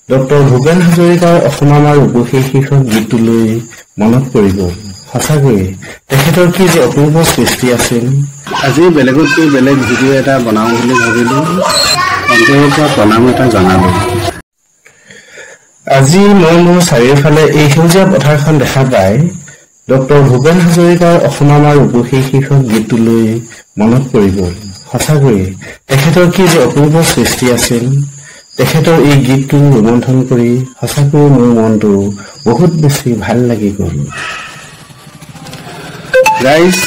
Doctor Bhupen হাজৰিকাৰ অসম আমাৰ উপশী শীৰ্ষক গীতটোলৈ মনত পৰি গ'ল। সঁচাকৈয়ে তেখেতৰ কি যে অপূৰ্ব সৃষ্টি আছিল। আজি বেলেগতকৈ বেলেগ ভিডিঅ' এটা বনাওঁ বুলি ভাবিলোঁ, অন্তৰৰ পৰা প্ৰণাম এটা জনালোঁ। আজি মই মোৰ চাৰিওফালে এই সেউজীয়া পথাৰখন দেখা পাই ডক্টৰ ভূপেন হাজৰিকাৰ অসম আমাৰ উপশী শীৰ্ষক গীতটোলৈ মনত পৰি গ'ল। সঁচাকৈয়ে তেখেতৰ কি যে অপূৰ্ব সৃষ্টি আছিল। তেখেতৰ এই গীতটো ৰোমন্থন কৰি সঁচাকৈয়ে মোৰ মনটো বহুত বেছি ভাল লাগি গ'ল। গাইজ,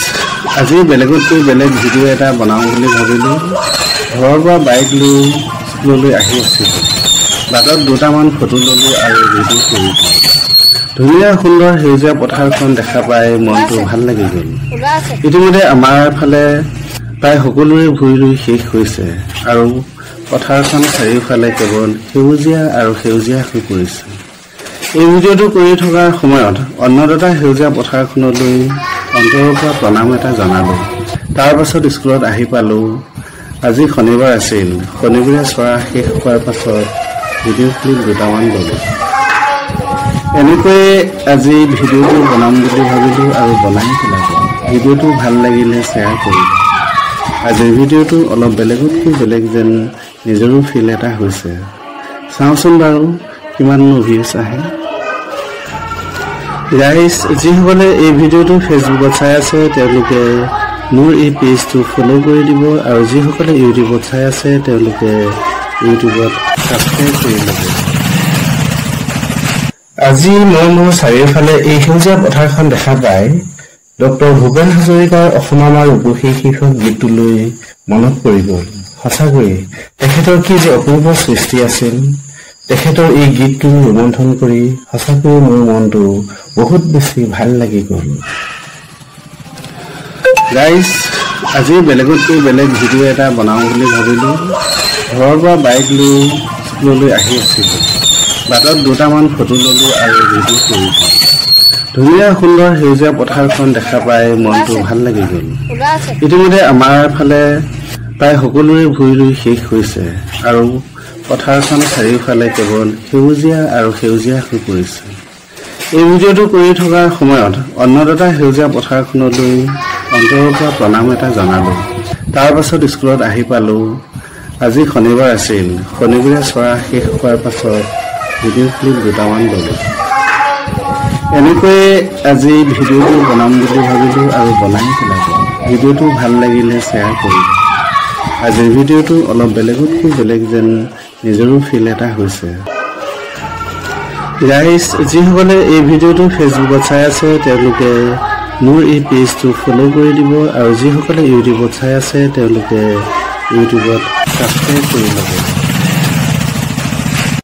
আজি বেলেগতকৈ বেলেগ ভিডিঅ' এটা বনাওঁ বুলি ভাবিলোঁ। ঘৰৰ পৰা বাইক লৈ স্কুললৈ আহি আছিলোঁ। বাটত দুটামান ফটো ল'লোঁ আৰু ভিডিঅ' কৰিলোঁ। ধুনীয়া সুন্দৰ সেউজীয়া পথাৰখন দেখা পাই মনটো ভাল লাগি গ'ল। ইতিমধ্যে আমাৰ ফালে প্ৰায় সকলোৰে ভূঁই ৰুই শেষ হৈছে আৰু পথাৰখন চাৰিওফালে কেৱল সেউজীয়া আৰু সেউজীয়া হৈ পৰিছে। এই ভিডিঅ'টো কৰি থকাৰ সময়ত অন্নদাতা সেউজীয়া পথাৰখনলৈ অন্তৰৰ পৰা প্ৰণাম এটা জনালোঁ। তাৰ পাছত স্কুলত আহি পালোঁ। আজি শনিবাৰ আছিল। শনিবাৰে চোৱা শেষ হোৱাৰ পাছত ভিডিঅ' ক্লিপ দুটামান ল'লোঁ। এনেকৈয়ে আজি ভিডিঅ'টো বনাম বুলি ভাবিলোঁ আৰু বনাই পেলালোঁ। ভিডিঅ'টো ভাল লাগিলে শ্বেয়াৰ কৰিলোঁ। আজিৰ ভিডিঅ'টো অলপ বেলেগতকৈ বেলেগ যেন নিজৰো ফিল এটা হৈছে। চাওঁচোন বাৰু কিমাননো ভিউজ আহে। গাইজ, যিসকলে এই ভিডিঅ'টো ফেচবুকত চাই আছে তেওঁলোকে মোৰ এই পেজটো ফ'ল' কৰি দিব আৰু যিসকলে ইউটিউবত চাই আছে তেওঁলোকে ইউটিউবত ছাবস্ক্ৰাইব কৰি ল'ব। আজি মই মোৰ চাৰিওফালে এই সেউজীয়া পথাৰখন দেখা পাই ডক্টৰ ভূপেন হাজৰিকাৰ অসম আমাৰ উপশী শীৰ্ষক গীতটোলৈ মনত পৰি গ'ল। সঁচাকৈয়ে তেখেতৰ কি যে অপূৰ্ব সৃষ্টি আছিল। তেখেতৰ এই গীতটো ৰোমন্থন কৰি সঁচাকৈয়ে মোৰ মনটো বহুত বেছি ভাল লাগি গ'ল। গাইজ, আজি বেলেগতকৈ বেলেগ ভিডিঅ' এটা বনাওঁ বুলি ভাবিলোঁ। ঘৰৰ পৰা বাইক লৈ স্কুললৈ আহি আছিলোঁ। বাটত দুটামান ফটো ল'লোঁ আৰু ভিডিঅ' কৰিলোঁ। ধুনীয়া সুন্দৰ সেউজীয়া পথাৰখন দেখা পাই মনটো ভাল লাগি গ'ল। ইতিমধ্যে আমাৰ ফালে প্ৰায় সকলোৰে ভূঁই ৰুই শেষ হৈছে আৰু পথাৰখন চাৰিওফালে কেৱল সেউজীয়া আৰু সেউজীয়া হৈ পৰিছে। এই ভিডিঅ'টো কৰি থকাৰ সময়ত অন্নদাতা সেউজীয়া পথাৰখনলৈ অন্তৰৰ পৰা প্ৰণাম এটা জনালোঁ। তাৰ পাছত স্কুলত আহি পালোঁ। আজি শনিবাৰ আছিল। শনিবাৰে চোৱা শেষ হোৱাৰ পাছত ভিডিঅ' ক্লিপ দুটামান ল'লোঁ। এনেকৈয়ে আজি ভিডিঅ'টো বনাম বুলি ভাবিলোঁ আৰু বনাই পেলালোঁ। ভিডিঅ'টো ভাল লাগিলে শ্বেয়াৰ কৰিলোঁ। আজিৰ ভিডিঅ'টো অলপ বেলেগতকৈ বেলেগ যেন নিজৰো ফিল এটা হৈছে। গাইজ, যিসকলে এই ভিডিঅ'টো ফেচবুকত চাই আছে তেওঁলোকে মোৰ এই পেজটো ফ'ল' কৰি দিব আৰু যিসকলে ইউটিউবত চাই আছে তেওঁলোকে ইউটিউবত ছাবস্ক্ৰাইব কৰি ল'ব।